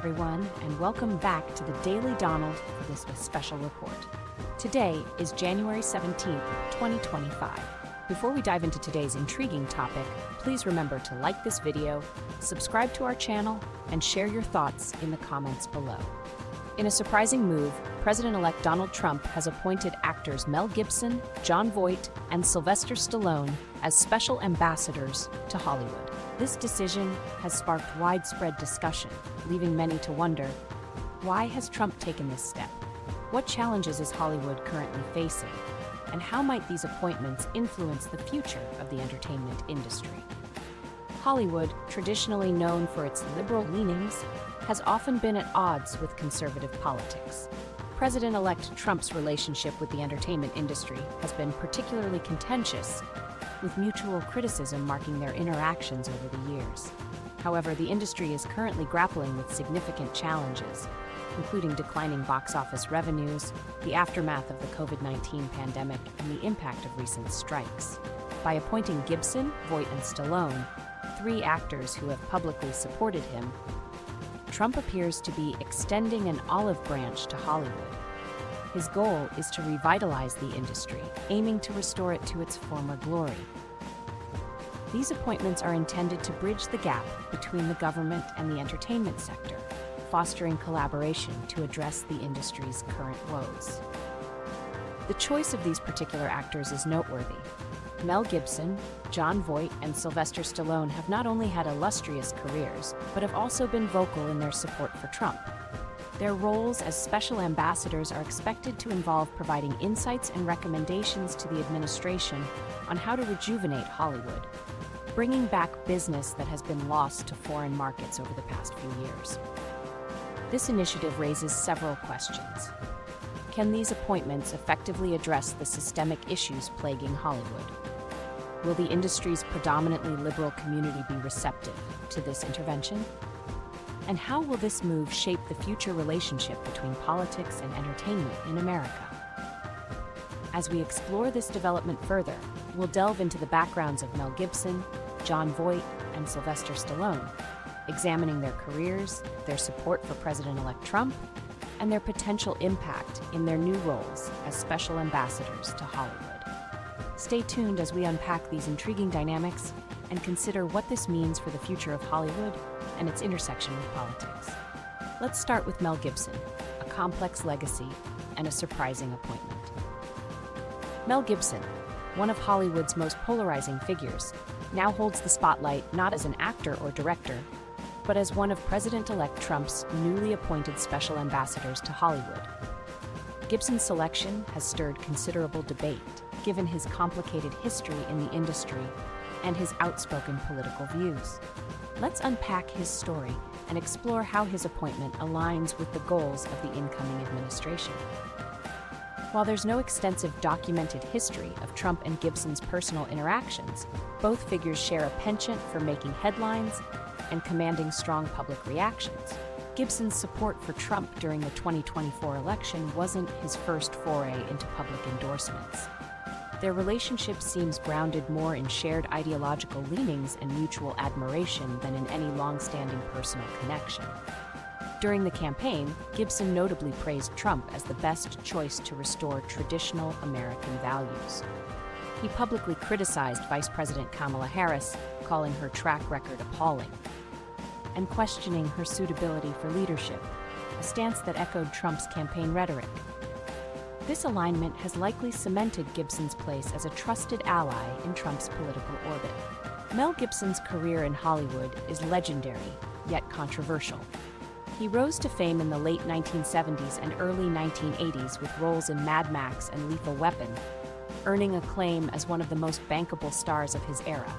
everyone, and welcome back to the Daily Donald for this special report. Today is January 17th, 2025. Before we dive into today's intriguing topic, please remember to like this video, subscribe to our channel, and share your thoughts in the comments below. In a surprising move, President-elect Donald Trump has appointed actors Mel Gibson, Jon Voight, and Sylvester Stallone as special ambassadors to Hollywood. This decision has sparked widespread discussion, leaving many to wonder, why has Trump taken this step? What challenges is Hollywood currently facing? And how might these appointments influence the future of the entertainment industry? Hollywood, traditionally known for its liberal leanings, has often been at odds with conservative politics. President-elect Trump's relationship with the entertainment industry has been particularly contentious, with mutual criticism marking their interactions over the years. However, the industry is currently grappling with significant challenges, including declining box office revenues, the aftermath of the COVID-19 pandemic, and the impact of recent strikes. By appointing Gibson, Voight, and Stallone, three actors who have publicly supported him, Trump appears to be extending an olive branch to Hollywood. His goal is to revitalize the industry, aiming to restore it to its former glory. These appointments are intended to bridge the gap between the government and the entertainment sector, fostering collaboration to address the industry's current woes. The choice of these particular actors is noteworthy. Mel Gibson, Jon Voight, and Sylvester Stallone have not only had illustrious careers, but have also been vocal in their support for Trump. Their roles as special ambassadors are expected to involve providing insights and recommendations to the administration on how to rejuvenate Hollywood, bringing back business that has been lost to foreign markets over the past few years. This initiative raises several questions. Can these appointments effectively address the systemic issues plaguing Hollywood? Will the industry's predominantly liberal community be receptive to this intervention? And how will this move shape the future relationship between politics and entertainment in America? As we explore this development further, we'll delve into the backgrounds of Mel Gibson, Jon Voight, and Sylvester Stallone, examining their careers, their support for President-elect Trump, and their potential impact in their new roles as special ambassadors to Hollywood. Stay tuned as we unpack these intriguing dynamics and consider what this means for the future of Hollywood and its intersection with politics. Let's start with Mel Gibson, a complex legacy and a surprising appointment. Mel Gibson, one of Hollywood's most polarizing figures, now holds the spotlight not as an actor or director, but as one of President-elect Trump's newly appointed special ambassadors to Hollywood. Gibson's selection has stirred considerable debate, given his complicated history in the industry and his outspoken political views. Let's unpack his story and explore how his appointment aligns with the goals of the incoming administration. While there's no extensive documented history of Trump and Gibson's personal interactions, both figures share a penchant for making headlines and commanding strong public reactions. Gibson's support for Trump during the 2024 election wasn't his first foray into public endorsements. Their relationship seems grounded more in shared ideological leanings and mutual admiration than in any long-standing personal connection. During the campaign, Gibson notably praised Trump as the best choice to restore traditional American values. He publicly criticized Vice President Kamala Harris, calling her track record appalling, and questioning her suitability for leadership, a stance that echoed Trump's campaign rhetoric. This alignment has likely cemented Gibson's place as a trusted ally in Trump's political orbit. Mel Gibson's career in Hollywood is legendary, yet controversial. He rose to fame in the late 1970s and early 1980s with roles in Mad Max and Lethal Weapon, earning acclaim as one of the most bankable stars of his era.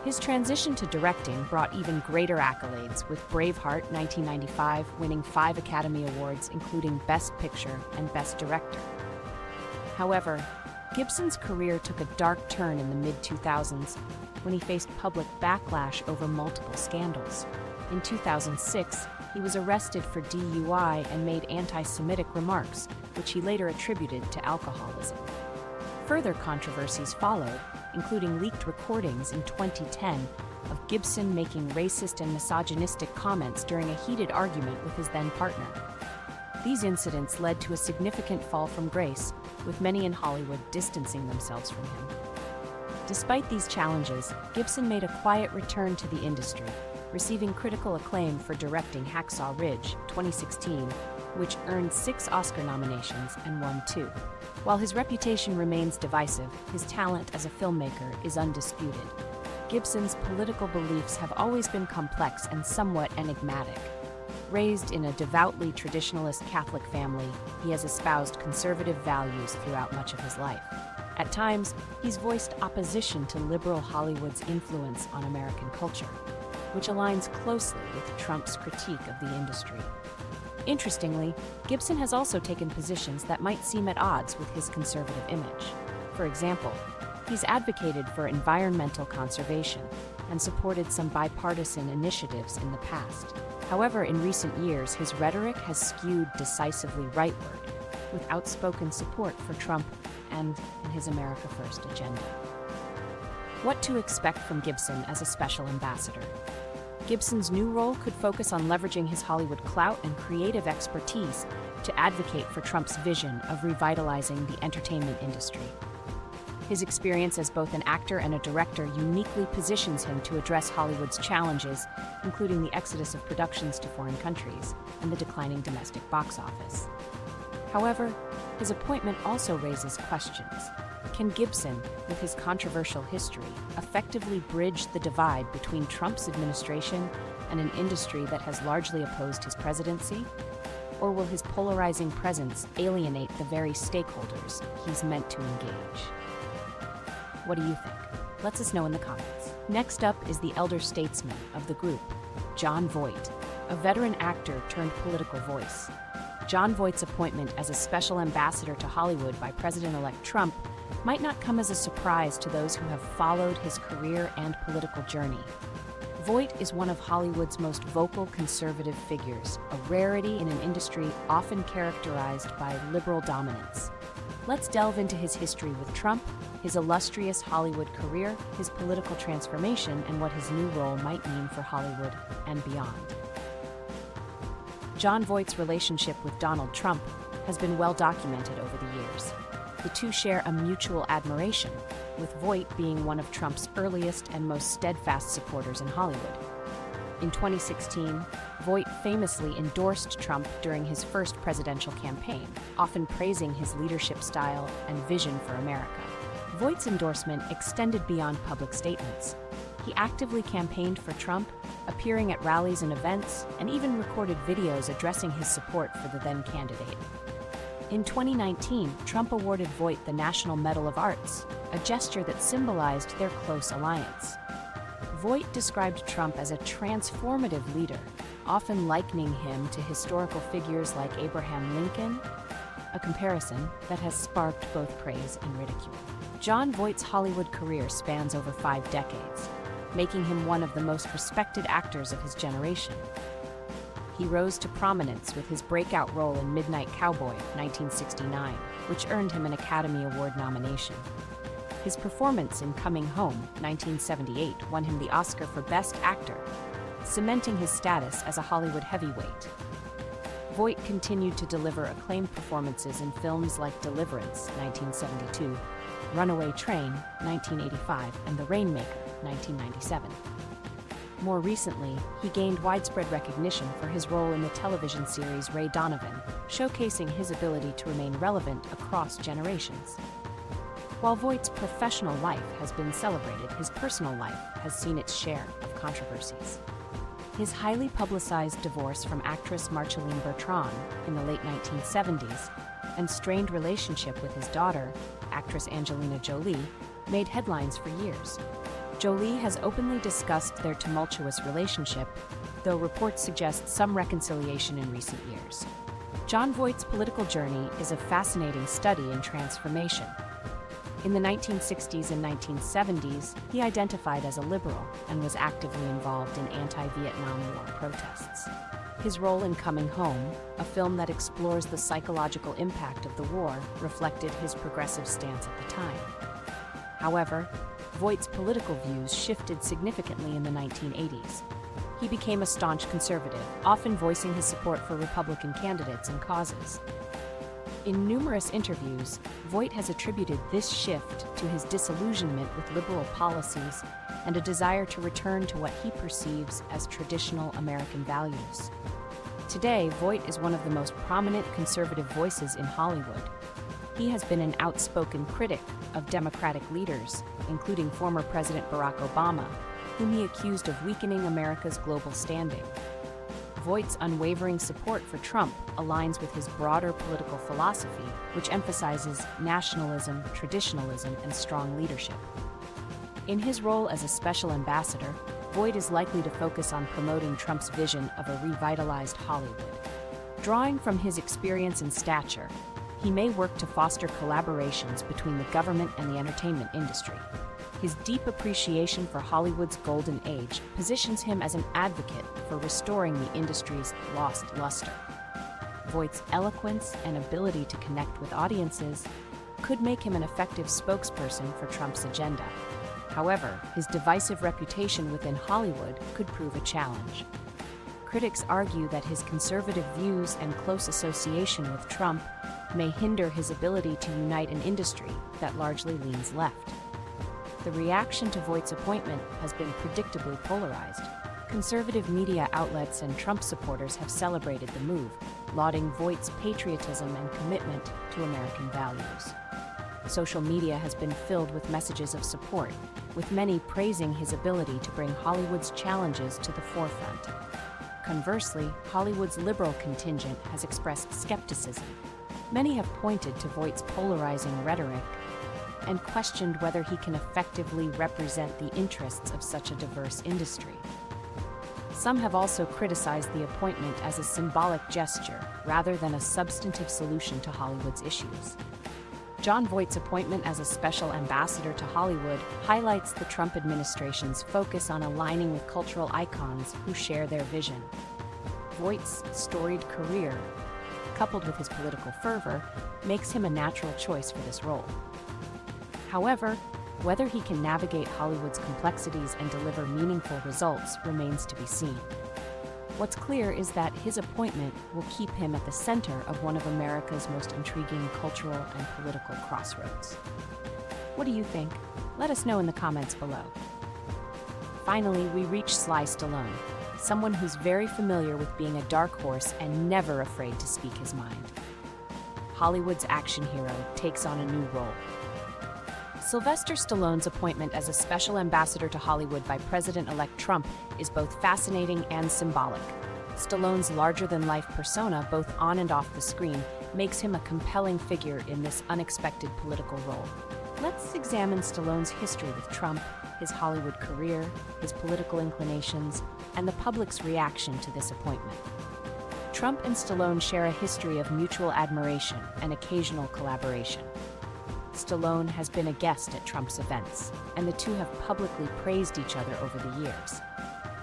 His transition to directing brought even greater accolades, with Braveheart 1995 winning 5 Academy Awards, including Best Picture and Best Director. However, Gibson's career took a dark turn in the mid-2000s when he faced public backlash over multiple scandals. In 2006, he was arrested for DUI and made anti-Semitic remarks, which he later attributed to alcoholism. Further controversies followed, including leaked recordings in 2010 of Gibson making racist and misogynistic comments during a heated argument with his then partner. These incidents led to a significant fall from grace, with many in Hollywood distancing themselves from him. Despite these challenges, Gibson made a quiet return to the industry, receiving critical acclaim for directing Hacksaw Ridge, 2016, which earned 6 Oscar nominations and won 2. While his reputation remains divisive, his talent as a filmmaker is undisputed. Gibson's political beliefs have always been complex and somewhat enigmatic. Raised in a devoutly traditionalist Catholic family, he has espoused conservative values throughout much of his life. At times, he's voiced opposition to liberal Hollywood's influence on American culture, which aligns closely with Trump's critique of the industry. Interestingly, Gibson has also taken positions that might seem at odds with his conservative image. For example, he's advocated for environmental conservation and supported some bipartisan initiatives in the past. However, in recent years, his rhetoric has skewed decisively rightward, with outspoken support for Trump and his America First agenda. What to expect from Gibson as a special ambassador? Gibson's new role could focus on leveraging his Hollywood clout and creative expertise to advocate for Trump's vision of revitalizing the entertainment industry. His experience as both an actor and a director uniquely positions him to address Hollywood's challenges, including the exodus of productions to foreign countries and the declining domestic box office. However, his appointment also raises questions. Can Gibson, with his controversial history, effectively bridge the divide between Trump's administration and an industry that has largely opposed his presidency? Or will his polarizing presence alienate the very stakeholders he's meant to engage? What do you think? Let us know in the comments. Next up is the elder statesman of the group, Jon Voight, a veteran actor turned political voice. Jon Voight's appointment as a special ambassador to Hollywood by President-elect Trump might not come as a surprise to those who have followed his career and political journey. Voight is one of Hollywood's most vocal conservative figures, a rarity in an industry often characterized by liberal dominance. Let's delve into his history with Trump, his illustrious Hollywood career, his political transformation, and what his new role might mean for Hollywood and beyond. Jon Voight's relationship with Donald Trump has been well documented over the years. The two share a mutual admiration, with Voight being one of Trump's earliest and most steadfast supporters in Hollywood. In 2016, Voight famously endorsed Trump during his first presidential campaign, often praising his leadership style and vision for America. Voight's endorsement extended beyond public statements. He actively campaigned for Trump, appearing at rallies and events, and even recorded videos addressing his support for the then candidate. In 2019, Trump awarded Voight the National Medal of Arts, a gesture that symbolized their close alliance. Voight described Trump as a transformative leader, often likening him to historical figures like Abraham Lincoln, a comparison that has sparked both praise and ridicule. Jon Voight's Hollywood career spans over 5 decades, making him one of the most respected actors of his generation. He rose to prominence with his breakout role in Midnight Cowboy, 1969, which earned him an Academy Award nomination. His performance in Coming Home, 1978, won him the Oscar for Best Actor, cementing his status as a Hollywood heavyweight. Voight continued to deliver acclaimed performances in films like Deliverance, 1972, Runaway Train, 1985, and The Rainmaker, 1997. More recently, he gained widespread recognition for his role in the television series Ray Donovan, showcasing his ability to remain relevant across generations. While Voight's professional life has been celebrated, his personal life has seen its share of controversies. His highly publicized divorce from actress Marceline Bertrand in the late 1970s and strained relationship with his daughter, actress Angelina Jolie, made headlines for years. Jolie has openly discussed their tumultuous relationship, though reports suggest some reconciliation in recent years. Jon Voight's political journey is a fascinating study in transformation. In the 1960s and 1970s, he identified as a liberal and was actively involved in anti-Vietnam War protests. His role in Coming Home, a film that explores the psychological impact of the war, reflected his progressive stance at the time. However, Voight's political views shifted significantly in the 1980s. He became a staunch conservative, often voicing his support for Republican candidates and causes. In numerous interviews, Voight has attributed this shift to his disillusionment with liberal policies and a desire to return to what he perceives as traditional American values. Today, Voight is one of the most prominent conservative voices in Hollywood. He has been an outspoken critic of Democratic leaders, including former President Barack Obama, whom he accused of weakening America's global standing. Voight's unwavering support for Trump aligns with his broader political philosophy, which emphasizes nationalism, traditionalism, and strong leadership. In his role as a special ambassador, Voight is likely to focus on promoting Trump's vision of a revitalized Hollywood. Drawing from his experience and stature, he may work to foster collaborations between the government and the entertainment industry. His deep appreciation for Hollywood's golden age positions him as an advocate for restoring the industry's lost luster. Voight's eloquence and ability to connect with audiences could make him an effective spokesperson for Trump's agenda. However, his divisive reputation within Hollywood could prove a challenge. Critics argue that his conservative views and close association with Trump may hinder his ability to unite an industry that largely leans left. The reaction to Voight's appointment has been predictably polarized. Conservative media outlets and Trump supporters have celebrated the move, lauding Voight's patriotism and commitment to American values. Social media has been filled with messages of support, with many praising his ability to bring Hollywood's challenges to the forefront. Conversely, Hollywood's liberal contingent has expressed skepticism. Many have pointed to Voight's polarizing rhetoric and questioned whether he can effectively represent the interests of such a diverse industry. Some have also criticized the appointment as a symbolic gesture rather than a substantive solution to Hollywood's issues. Jon Voight's appointment as a special ambassador to Hollywood highlights the Trump administration's focus on aligning with cultural icons who share their vision. Voight's storied career, coupled with his political fervor, makes him a natural choice for this role. However, whether he can navigate Hollywood's complexities and deliver meaningful results remains to be seen. What's clear is that his appointment will keep him at the center of one of America's most intriguing cultural and political crossroads. What do you think? Let us know in the comments below. Finally, we reach Sly Stallone, someone who's very familiar with being a dark horse and never afraid to speak his mind. Hollywood's action hero takes on a new role. Sylvester Stallone's appointment as a special ambassador to Hollywood by President-elect Trump is both fascinating and symbolic. Stallone's larger-than-life persona, both on and off the screen, makes him a compelling figure in this unexpected political role. Let's examine Stallone's history with Trump, his Hollywood career, his political inclinations, and the public's reaction to this appointment. Trump and Stallone share a history of mutual admiration and occasional collaboration. Stallone has been a guest at Trump's events, and the two have publicly praised each other over the years.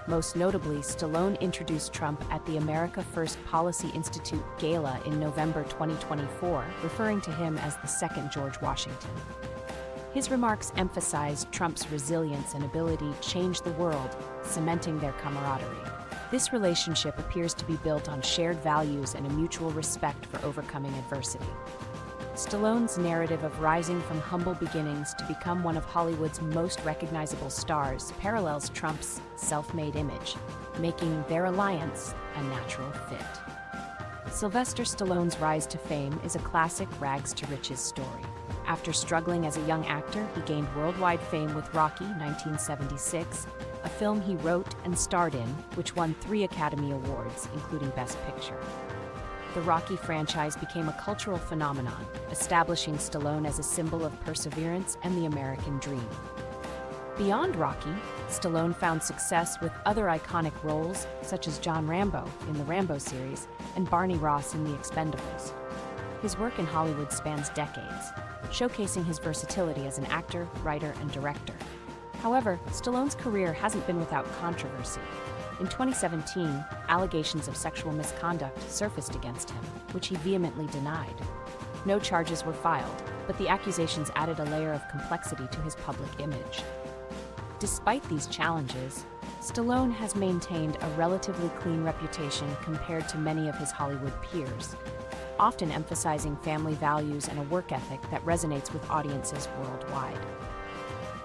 Most notably, Stallone introduced Trump at the America First Policy Institute Gala in November 2024, referring to him as the second George Washington. His remarks emphasized Trump's resilience and ability to change the world, cementing their camaraderie. This relationship appears to be built on shared values and a mutual respect for overcoming adversity. Stallone's narrative of rising from humble beginnings to become one of Hollywood's most recognizable stars parallels Trump's self-made image, making their alliance a natural fit. Sylvester Stallone's rise to fame is a classic rags-to-riches story. After struggling as a young actor, he gained worldwide fame with Rocky, 1976, a film he wrote and starred in, which won 3 Academy Awards, including Best Picture. The Rocky franchise became a cultural phenomenon, establishing Stallone as a symbol of perseverance and the American dream. Beyond Rocky, Stallone found success with other iconic roles, such as John Rambo in the Rambo series and Barney Ross in The Expendables. His work in Hollywood spans decades, showcasing his versatility as an actor, writer, and director. However, Stallone's career hasn't been without controversy. In 2017, allegations of sexual misconduct surfaced against him, which he vehemently denied. No charges were filed, but the accusations added a layer of complexity to his public image. Despite these challenges, Stallone has maintained a relatively clean reputation compared to many of his Hollywood peers, often emphasizing family values and a work ethic that resonates with audiences worldwide.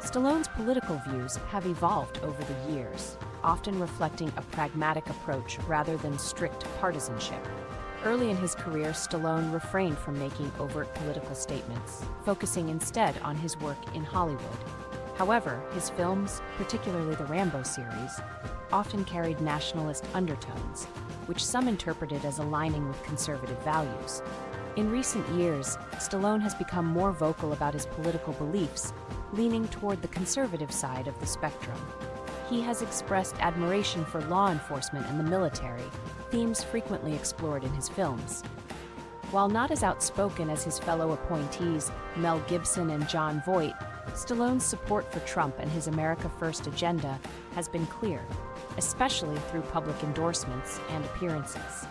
Stallone's political views have evolved over the years, often reflecting a pragmatic approach rather than strict partisanship. Early in his career, Stallone refrained from making overt political statements, focusing instead on his work in Hollywood. However, his films, particularly the Rambo series, often carried nationalist undertones, which some interpreted as aligning with conservative values. In recent years, Stallone has become more vocal about his political beliefs, leaning toward the conservative side of the spectrum. He has expressed admiration for law enforcement and the military, themes frequently explored in his films. While not as outspoken as his fellow appointees, Mel Gibson and Jon Voight, Stallone's support for Trump and his America First agenda has been clear, especially through public endorsements and appearances.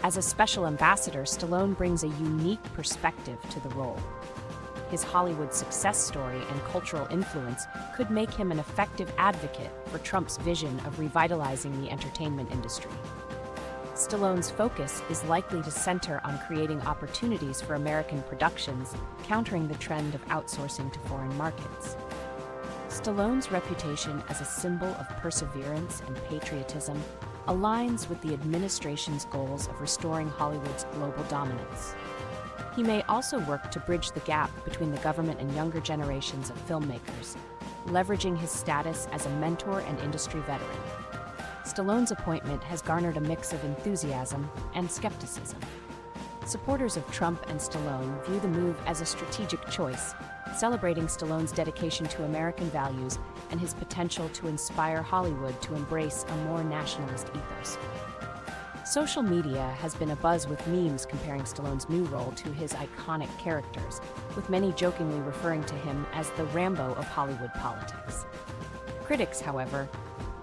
As a special ambassador, Stallone brings a unique perspective to the role. His Hollywood success story and cultural influence could make him an effective advocate for Trump's vision of revitalizing the entertainment industry. Stallone's focus is likely to center on creating opportunities for American productions, countering the trend of outsourcing to foreign markets. Stallone's reputation as a symbol of perseverance and patriotism aligns with the administration's goals of restoring Hollywood's global dominance. He may also work to bridge the gap between the government and younger generations of filmmakers, leveraging his status as a mentor and industry veteran. Stallone's appointment has garnered a mix of enthusiasm and skepticism. Supporters of Trump and Stallone view the move as a strategic choice, celebrating Stallone's dedication to American values and his potential to inspire Hollywood to embrace a more nationalist ethos. Social media has been abuzz with memes comparing Stallone's new role to his iconic characters, with many jokingly referring to him as the Rambo of Hollywood politics. Critics, however,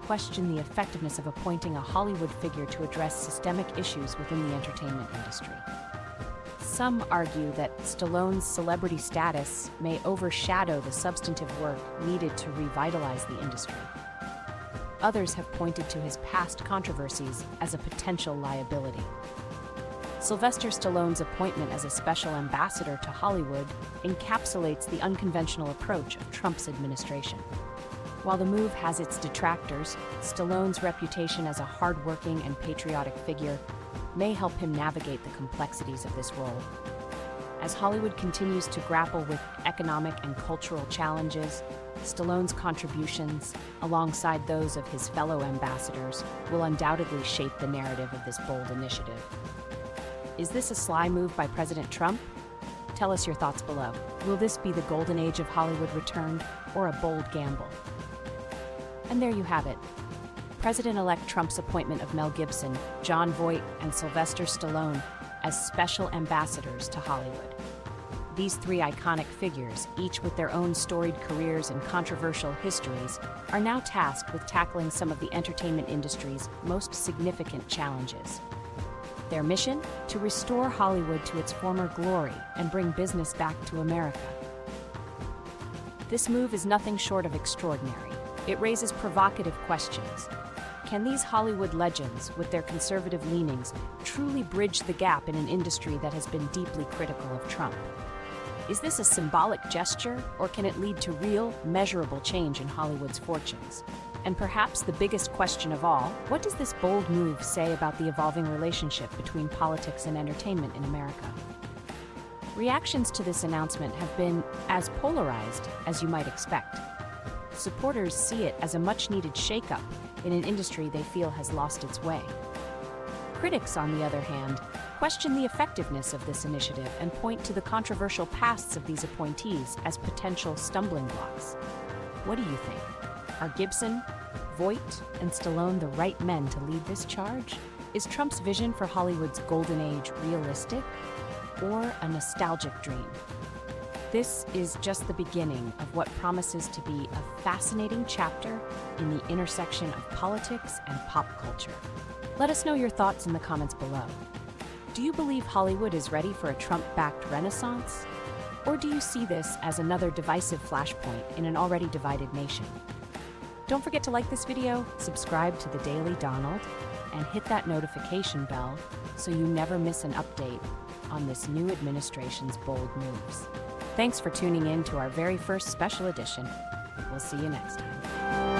question the effectiveness of appointing a Hollywood figure to address systemic issues within the entertainment industry. Some argue that Stallone's celebrity status may overshadow the substantive work needed to revitalize the industry. Others have pointed to his past controversies as a potential liability. Sylvester Stallone's appointment as a special ambassador to Hollywood encapsulates the unconventional approach of Trump's administration. While the move has its detractors, Stallone's reputation as a hardworking and patriotic figure may help him navigate the complexities of this role. As Hollywood continues to grapple with economic and cultural challenges, Stallone's contributions, alongside those of his fellow ambassadors, will undoubtedly shape the narrative of this bold initiative. Is this a sly move by President Trump? Tell us your thoughts below. Will this be the golden age of Hollywood returned, or a bold gamble? And there you have it. President-elect Trump's appointment of Mel Gibson, Jon Voight, and Sylvester Stallone as special ambassadors to Hollywood. These three iconic figures, each with their own storied careers and controversial histories, are now tasked with tackling some of the entertainment industry's most significant challenges. Their mission? To restore Hollywood to its former glory and bring business back to America. This move is nothing short of extraordinary. It raises provocative questions. Can these Hollywood legends, with their conservative leanings, truly bridge the gap in an industry that has been deeply critical of Trump? Is this a symbolic gesture, or can it lead to real, measurable change in Hollywood's fortunes? And perhaps the biggest question of all, what does this bold move say about the evolving relationship between politics and entertainment in America? Reactions to this announcement have been as polarized as you might expect. Supporters see it as a much-needed shakeup in an industry they feel has lost its way. Critics, on the other hand, question the effectiveness of this initiative and point to the controversial pasts of these appointees as potential stumbling blocks. What do you think? Are Gibson, Voight, and Stallone the right men to lead this charge? Is Trump's vision for Hollywood's golden age realistic, or a nostalgic dream? This is just the beginning of what promises to be a fascinating chapter in the intersection of politics and pop culture. Let us know your thoughts in the comments below. Do you believe Hollywood is ready for a Trump-backed renaissance? Or do you see this as another divisive flashpoint in an already divided nation? Don't forget to like this video, subscribe to the Daily Donald, and hit that notification bell so you never miss an update on this new administration's bold moves. Thanks for tuning in to our very first special edition. We'll see you next time.